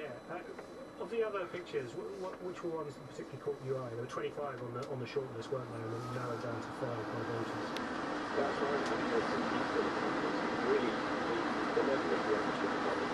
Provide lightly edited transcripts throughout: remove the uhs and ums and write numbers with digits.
Yeah. Of the other pictures, which ones particularly caught your eye? There were 25 on the short list, weren't there? And then narrowed down to 5 by voters. That's right. I mean, there's some people really the level of reaction to public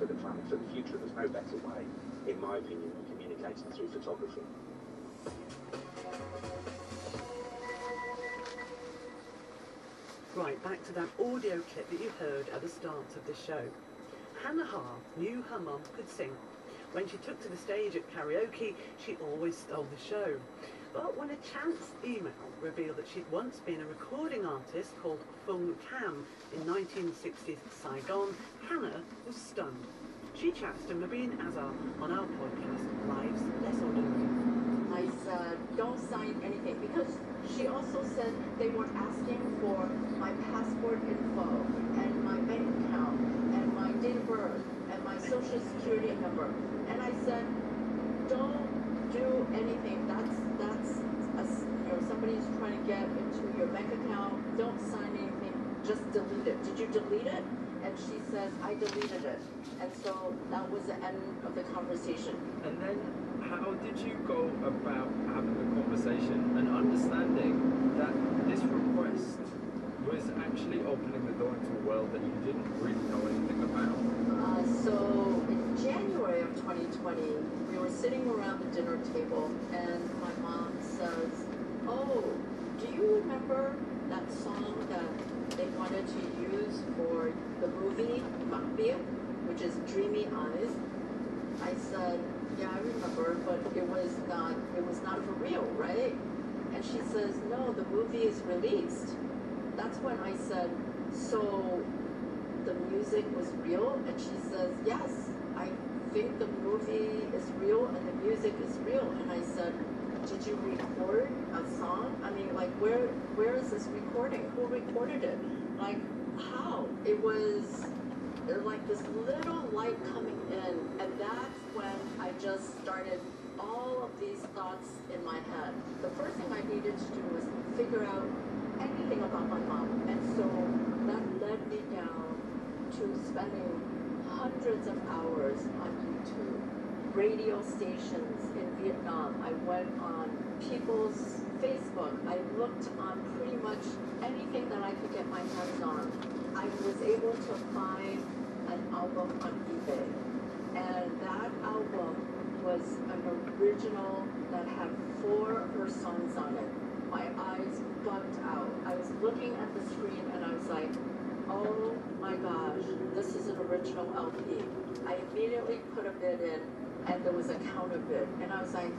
for the planet, for the future. There's no better way, in my opinion, of communicating through photography. Right, back to that audio clip that you heard at the start of the show. Hannah Hart knew her mum could sing. When she took to the stage at karaoke, she always stole the show. But when a chance email revealed that she'd once been a recording artist called Fung Cam in 1960s Saigon, Hannah was stunned. She chats to Mabine Azhar on our podcast, Lives Less Ordinary. I said, don't sign anything, because she also said they were asking for my passport info and my bank account and my date of birth and my social security number. And I said, don't do anything. That's somebody's trying to get into your bank account. Don't sign anything. Just delete it. Did you delete it? And she says, I deleted it. And so that was the end of the conversation. And then how did you go about having a conversation and understanding that this request was actually opening the door into a world that you didn't really know anything about? So in January of 2020, we were sitting around the dinner table and my mom says, oh, do you remember that song that they wanted to use for the movie Makbir, which is Dreamy Eyes? I said, yeah, I remember, but it was not for real, right? And she says, no, the movie is released. That's when I said, so the music was real? And she says, yes, I think the movie is real and the music is real. And I said, did you record a song? I mean, like, where is this recording? Who recorded it? Like, how? It was like this little light coming in, and that's when I just started all of these thoughts in my head. The first thing I needed to do was figure out anything about my mom, and so that led me down to spending hundreds of hours on YouTube, radio stations in Vietnam. I went on people's Facebook. I looked on pretty much anything that I could get my hands on. I was able to find an album on eBay, and that album was an original that had 4 of her songs on it. My eyes bugged out. I was looking at the screen and I was like, oh my gosh, this is an original LP. I immediately put a bid in and there was a counter bid, and I was like,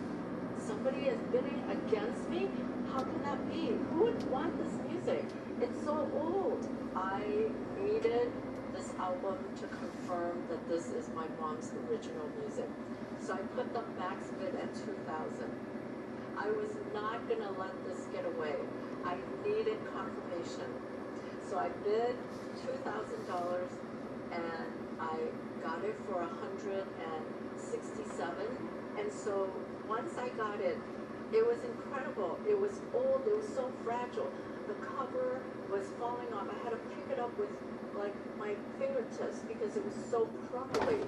somebody is bidding against me? How can that be? Who would want this music? It's so old. I needed this album to confirm that this is my mom's original music. So I put the max bid at $2,000. I was not gonna let this get away. I needed confirmation. So I bid $2,000 and I got it for $167. And so once I got it, it was incredible. It was old, it was so fragile. The cover was falling off. I had to pick it up with like my fingertips because it was so crumbly.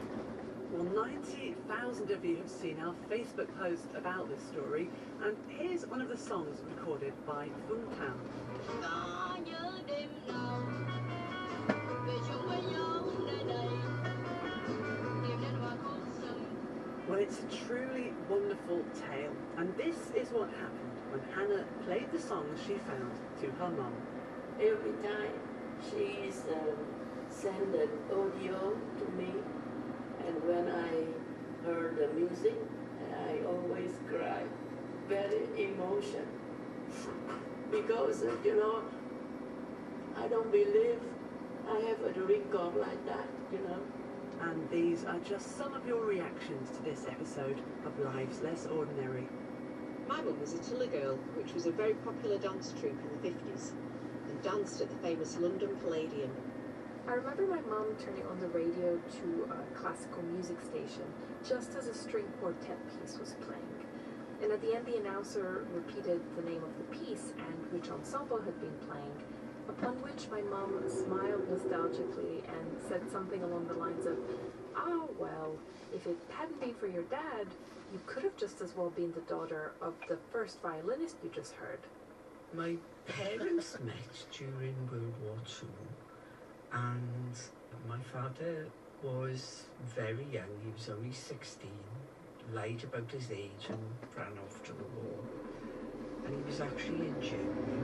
Well, 90,000 of you have seen our Facebook post about this story, and here's one of the songs recorded by Funtan. Well, it's a truly wonderful tale, and this is what happened when Hannah played the songs she found to her mum. Every time she sent an audio to me, and when I heard the music, I always cry, very emotional. Because, I don't believe I have a record like that, And these are just some of your reactions to this episode of Lives Less Ordinary. My mum was a Tiller Girl, which was a very popular dance troupe in the 50s, and danced at the famous London Palladium. I remember my mum turning on the radio to a classical music station just as a string quartet piece was playing. And at the end the announcer repeated the name of the piece and which ensemble had been playing, upon which my mum smiled nostalgically and said something along the lines of, "Ah, well, if it hadn't been for your dad, you could have just as well been the daughter of the first violinist you just heard." My parents met during World War II, and my father was very young. He was only 16, lied about his age and ran off to the war. And he was actually in Germany,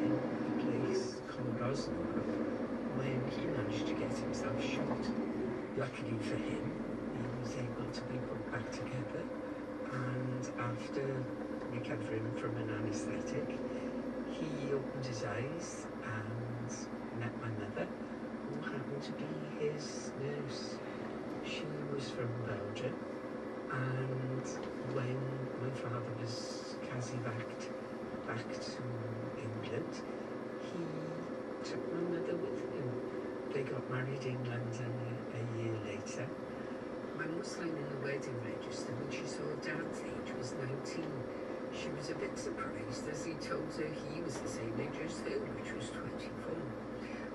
in a place called Osnabrück, when he managed to get himself shot. Luckily for him, he was able to be put back together, and after recovering from an anaesthetic, he opened his eyes and met my mother, who happened to be his nurse. She was from Belgium, and when my father was casevaced back to England, he took my mother with him. They got married in London a year later. Mum was signing the wedding register when she saw Dad's age was 19. She was a bit surprised as he told her he was the same age as her, which was 24.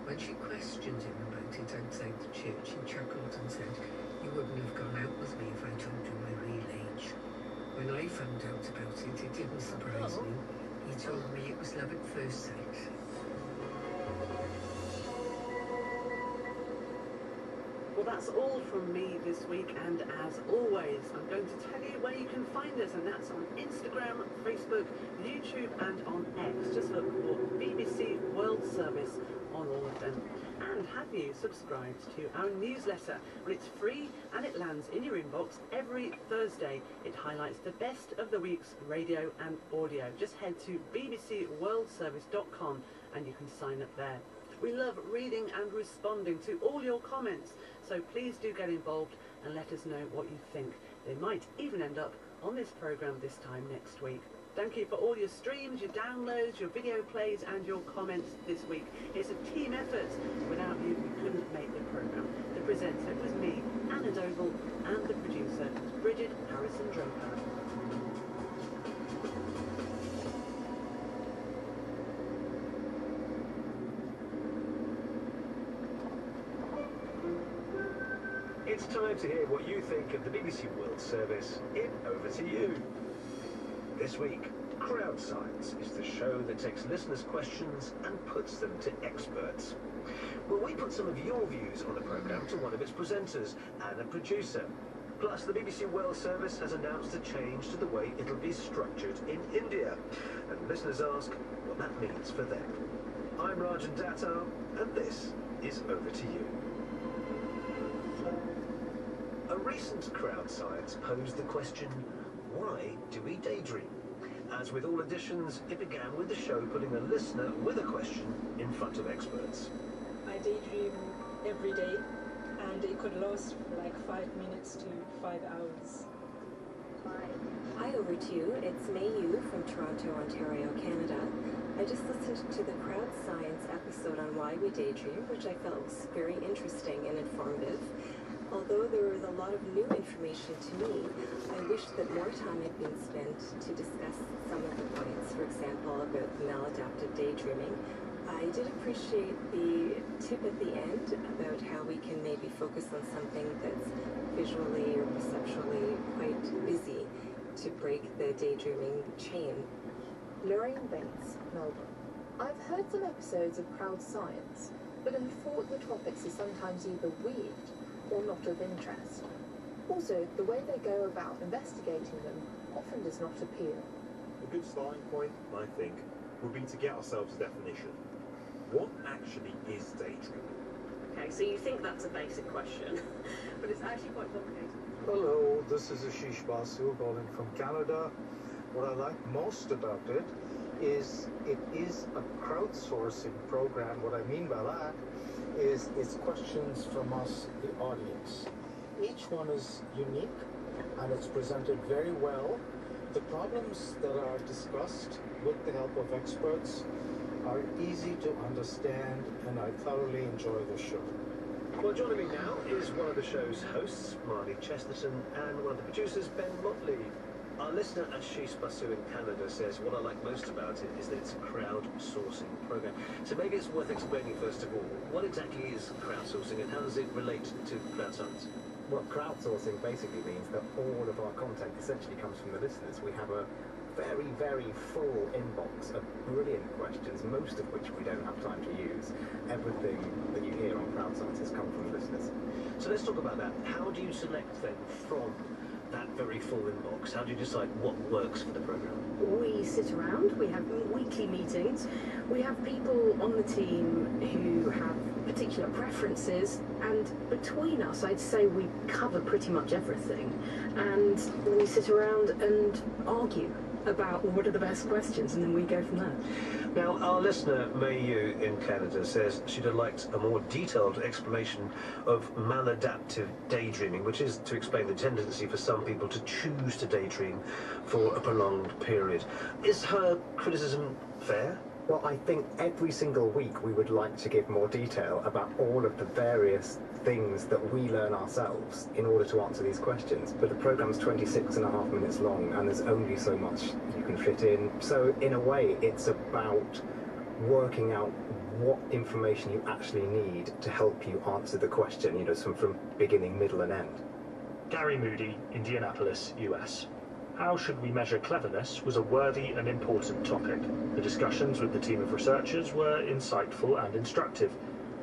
When she questioned him about it outside the church, he chuckled and said, "You wouldn't have gone out with me if I told you my real age." When I found out about it, it didn't surprise me. He told me it was love at first sight. Well, that's all from me this week, and as always, I'm going to tell you where you can find us, and that's on Instagram, Facebook, YouTube, and on X. Just look for BBC World Service on all of them. And have you subscribed to our newsletter? Well, it's free and it lands in your inbox every Thursday. It highlights the best of the week's radio and audio. Just head to bbcworldservice.com and you can sign up there. We love reading and responding to all your comments, so please do get involved and let us know what you think. They might even end up on this programme this time next week. Thank you for all your streams, your downloads, your video plays and your comments this week. It's a team effort. Without you, we couldn't make the programme. The presenter was me, Anna Doble, and the producer was Bridget Harrison-Droper. It's time to hear what you think of the BBC World Service in Over to You. This week, Crowd Science is the show that takes listeners' questions and puts them to experts. Well, we put some of your views on the programme to one of its presenters and a producer. Plus, the BBC World Service has announced a change to the way it'll be structured in India. And listeners ask what that means for them. I'm Rajan Datta, and this is Over to You. A recent Crowd Science posed the question, why do we daydream? As with all editions, it began with the show putting a listener with a question in front of experts. I daydream every day, and it could last for like 5 minutes to 5 hours. Hi, Over to You. It's May Yu from Toronto, Ontario, Canada. I just listened to the Crowd Science episode on why we daydream, which I felt was very interesting and informative. Although there was a lot of new information to me, I wish that more time had been spent to discuss some of the points. For example, about maladaptive daydreaming. I did appreciate the tip at the end about how we can maybe focus on something that's visually or perceptually quite busy to break the daydreaming chain. Lorraine Bates, Melbourne. I've heard some episodes of Crowd Science, but have thought the topics are sometimes either weird or not of interest. Also, the way they go about investigating them often does not appeal. A good starting point, I think, would be to get ourselves a definition. What actually is daydreaming? Okay, so you think that's a basic question, but it's actually quite complicated. Hello, this is Ashish Basu calling from Canada. What I like most about it is a crowdsourcing program. What I mean by that is it's questions from us, the audience. Each one is unique and it's presented very well. The problems that are discussed with the help of experts are easy to understand, and I thoroughly enjoy the show. Well, joining me now is one of the show's hosts, Marley Chesterton, and one of the producers, Ben Motley. Our listener, Ashish Basu in Canada, says what I like most about it is that it's a crowdsourcing program. So maybe it's worth explaining, first of all, what exactly is crowdsourcing and how does it relate to Crowd Science? Well, crowdsourcing basically means that all of our content essentially comes from the listeners. We have a very, very full inbox of brilliant questions, most of which we don't have time to use. Everything that you hear on Crowd Science has come from the listeners. So let's talk about that. How do you select then from that very full inbox? How do you decide what works for the programme? We sit around, we have weekly meetings, we have people on the team who have particular preferences, and between us I'd say we cover pretty much everything, and we sit around and argue about what are the best questions, and then we go from there. Now, our listener, May Yu in Canada, says she'd have liked a more detailed explanation of maladaptive daydreaming, which is to explain the tendency for some people to choose to daydream for a prolonged period. Is her criticism fair? Well, I think every single week we would like to give more detail about all of the various things that we learn ourselves in order to answer these questions. But the programme's 26.5 minutes long and there's only so much you can fit in. So in a way, it's about working out what information you actually need to help you answer the question, you know, from beginning, middle and end. Gary Moody, Indianapolis, US. How should we measure cleverness was a worthy and important topic. The discussions with the team of researchers were insightful and instructive.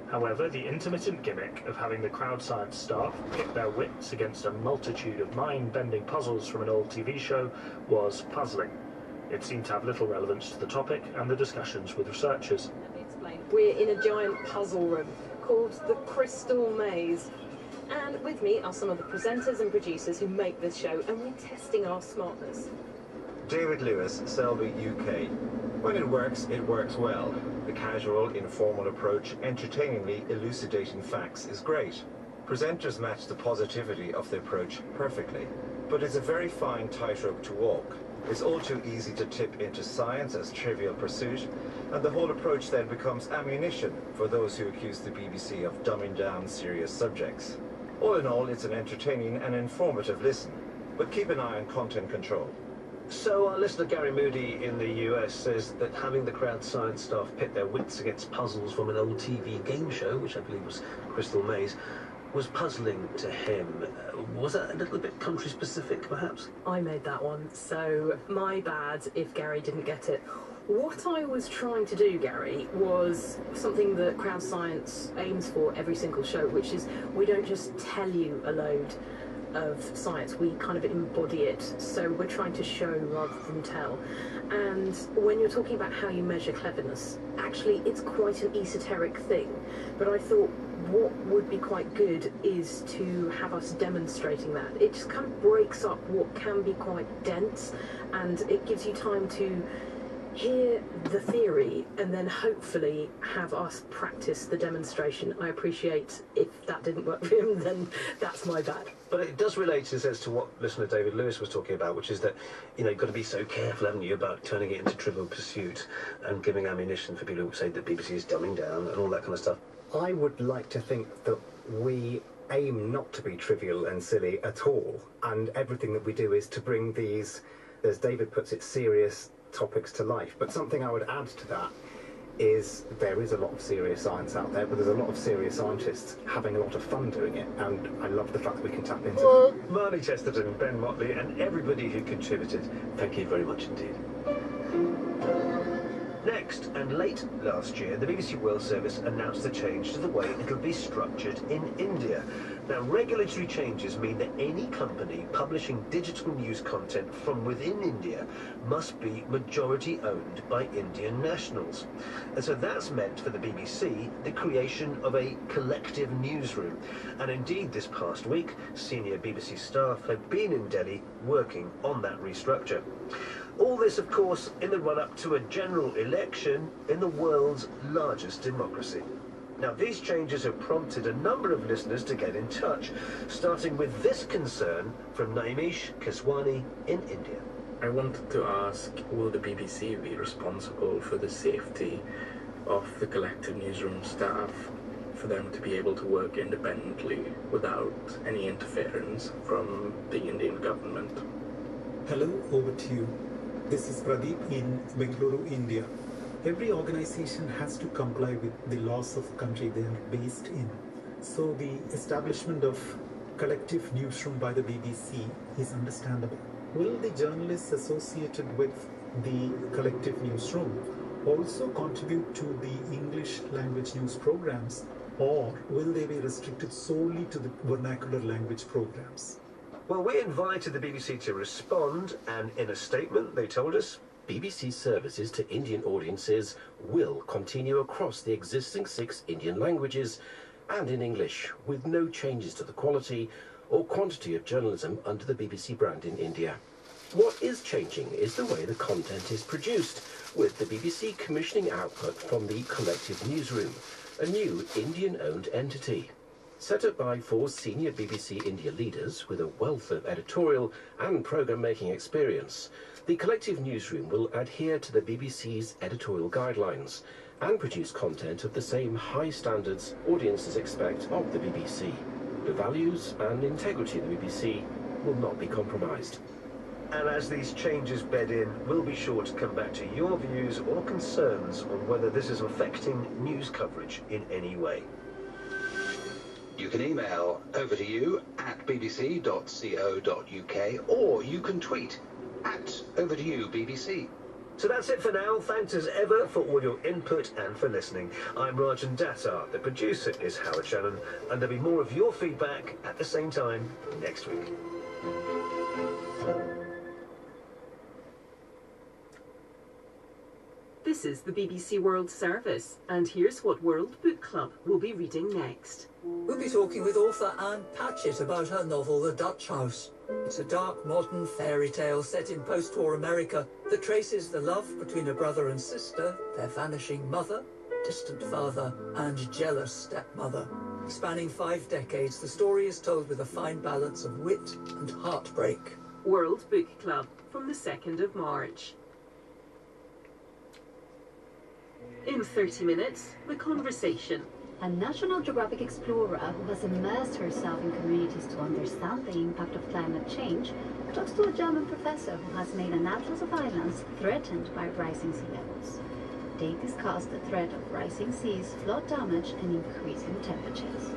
However, the intermittent gimmick of having the Crowd Science staff pit their wits against a multitude of mind-bending puzzles from an old TV show was puzzling. It seemed to have little relevance to the topic and the discussions with researchers. Let me explain. We're in a giant puzzle room called the Crystal Maze. And with me are some of the presenters and producers who make this show, and we're testing our smartness. David Lewis, Selby, UK. When it works well. The casual, informal approach, entertainingly elucidating facts is great. Presenters match the positivity of the approach perfectly. But it's a very fine tightrope to walk. It's all too easy to tip into science as trivial pursuit, and the whole approach then becomes ammunition for those who accuse the BBC of dumbing down serious subjects. All in all, it's an entertaining and informative listen, but keep an eye on content control. So our listener Gary Moody in the US says that having the Crowd Science staff pit their wits against puzzles from an old TV game show, which I believe was Crystal Maze, was puzzling to him. Was that a little bit country specific, perhaps? I made that one, so my bad if Gary didn't get it. What I was trying to do, Gary, was something that Crowd Science aims for every single show, which is we don't just tell you a load of science, we kind of embody it. So we're trying to show rather than tell. And when you're talking about how you measure cleverness, actually it's quite an esoteric thing. But I thought what would be quite good is to have us demonstrating that. It just kind of breaks up what can be quite dense, and it gives you time to hear the theory and then hopefully have us practice the demonstration. I appreciate if that didn't work for him, then that's my bad. But it does relate, in a sense, to what listener David Lewis was talking about, which is that, you know, you've got to be so careful, haven't you, about turning it into Trivial Pursuit and giving ammunition for people who say that BBC is dumbing down and all that kind of stuff. I would like to think that we aim not to be trivial and silly at all, and everything that we do is to bring these, as David puts it, serious topics to life. But something I would add to that is there is a lot of serious science out there, but there's a lot of serious scientists having a lot of fun doing it, and I love the fact that we can tap into it. Marnie Chesterton, Ben Motley, and everybody who contributed, thank you very much indeed. Next, and late last year, the BBC World Service announced a change to the way it'll be structured in India. Now, regulatory changes mean that any company publishing digital news content from within India must be majority owned by Indian nationals. And so that's meant for the BBC the creation of a collective newsroom. And indeed, this past week, senior BBC staff have been in Delhi working on that restructure. All this, of course, in the run-up to a general election in the world's largest democracy. Now, these changes have prompted a number of listeners to get in touch, starting with this concern from Naimish Keswani in India. I wanted to ask, will the BBC be responsible for the safety of the collective newsroom staff, for them to be able to work independently without any interference from the Indian government? Hello, over to you. This is Pradeep in Bengaluru, India. Every organization has to comply with the laws of the country they are based in. So the establishment of collective newsroom by the BBC is understandable. Will the journalists associated with the collective newsroom also contribute to the English language news programs, or will they be restricted solely to the vernacular language programs? Well, we invited the BBC to respond, and in a statement they told us, BBC services to Indian audiences will continue across the existing 6 Indian languages and in English, with no changes to the quality or quantity of journalism under the BBC brand in India. What is changing is the way the content is produced, with the BBC commissioning output from the Collective Newsroom, a new Indian-owned entity. Set up by 4 senior BBC India leaders with a wealth of editorial and programme-making experience, the Collective Newsroom will adhere to the BBC's editorial guidelines and produce content of the same high standards audiences expect of the BBC. The values and integrity of the BBC will not be compromised. And as these changes bed in, we'll be sure to come back to your views or concerns on whether this is affecting news coverage in any way. You can email over to you at bbc.co.uk, or you can tweet at over to you BBC. So that's it for now. Thanks as ever for all your input and for listening. I'm Rajan Datar. The producer is Howard Shannon, and there'll be more of your feedback at the same time next week. This is the BBC World Service, and here's what World Book Club will be reading next. We'll be talking with author Anne Patchett about her novel The Dutch House. It's a dark, modern fairy tale set in post-war America that traces the love between a brother and sister, their vanishing mother, distant father, and jealous stepmother. Spanning 5 decades, the story is told with a fine balance of wit and heartbreak. World Book Club from the 2nd of March. In 30 minutes, The Conversation. A National Geographic explorer who has immersed herself in communities to understand the impact of climate change talks to a German professor who has made an atlas of islands threatened by rising sea levels. They discuss the threat of rising seas, flood damage and increasing temperatures.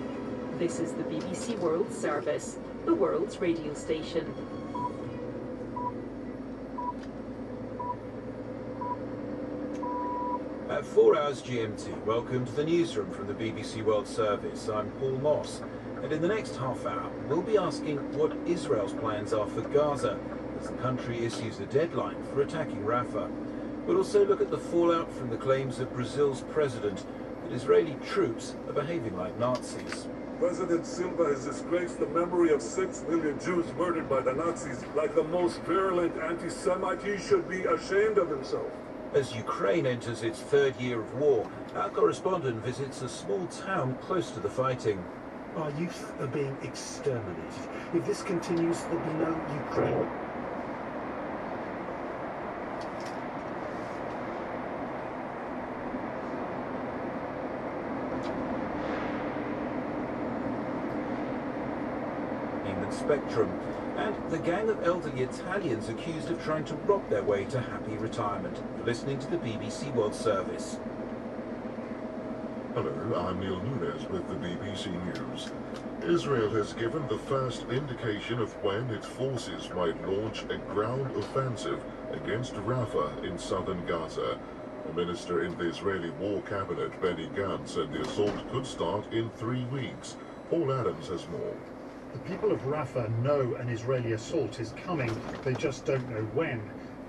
This is the BBC World Service, the world's radio station. At 4 hours GMT, welcome to the newsroom from the BBC World Service. I'm Paul Moss, and in the next half hour, we'll be asking what Israel's plans are for Gaza as the country issues a deadline for attacking Rafah. We'll also look at the fallout from the claims of Brazil's president that Israeli troops are behaving like Nazis. President Silva has disgraced the memory of 6 million Jews murdered by the Nazis like the most virulent anti-Semite. He should be ashamed of himself. As Ukraine enters its 3rd year of war, our correspondent visits a small town close to the fighting. Our youth are being exterminated. If this continues, there'll be no Ukraine. Human Spectrum, and the gang of elderly Italians accused of trying to rob their way to happy retirement. You're listening to the BBC World Service. Hello, I'm Neil Nunes with the BBC News. Israel has given the first indication of when its forces might launch a ground offensive against Rafah in southern Gaza. A minister in the Israeli War Cabinet, Benny Gantz, said the assault could start in 3 weeks. Paul Adams has more. The people of Rafah know an Israeli assault is coming, they just don't know when.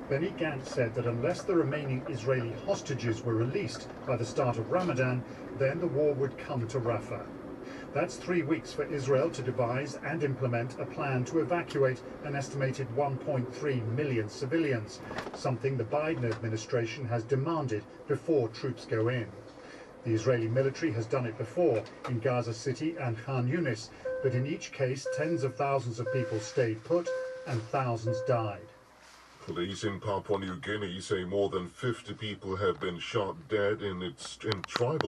Benny Gantz said that unless the remaining Israeli hostages were released by the start of Ramadan, then the war would come to Rafah. That's 3 weeks for Israel to devise and implement a plan to evacuate an estimated 1.3 million civilians, something the Biden administration has demanded before troops go in. The Israeli military has done it before in Gaza City and Khan Yunis, but in each case tens of thousands of people stayed put and thousands died. Police in Papua New Guinea say more than 50 people have been shot dead in tribal